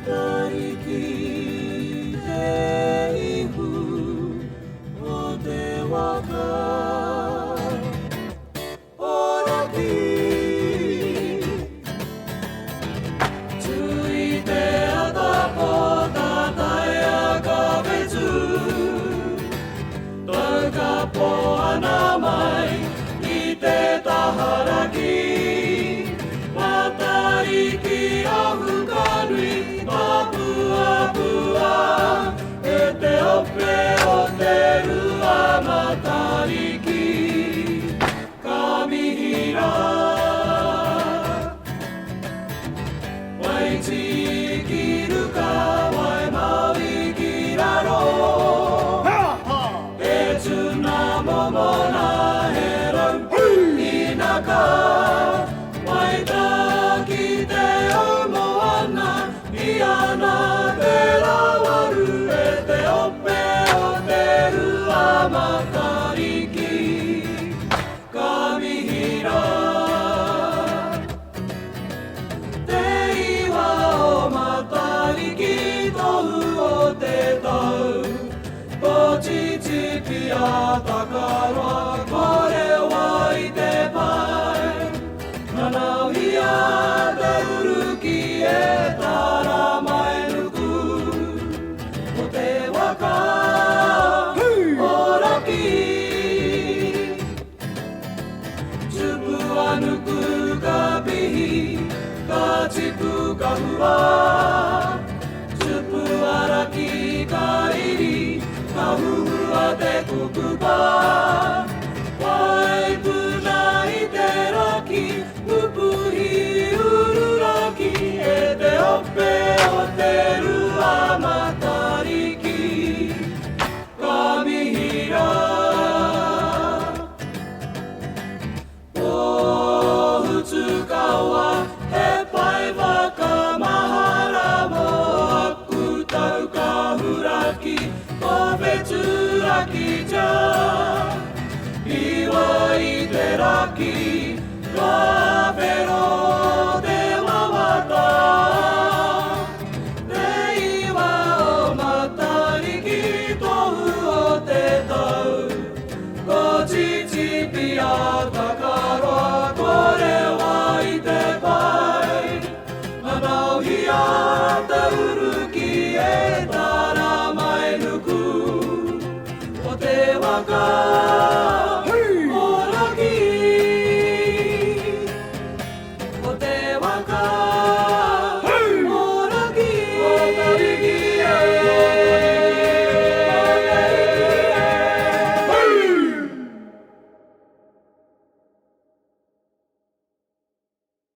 たりきていくお手はかおらきついてあたこたたやかべつどかぽあなまいいてたはらきまたりきあふかりまぶあぶあえておぺおてるあまたりきかみひらわいちきるかわいまいきらろえつなももなへらいなかわいたきておもわないやなでらわるえておぺおてるあまたりきかみひらていわおまたりきとうおてたうこちちぴあたからこれはいてぱいななひやでうるきえたらまえぬくおてわかおらきつぶわぬくかびかちくかふわ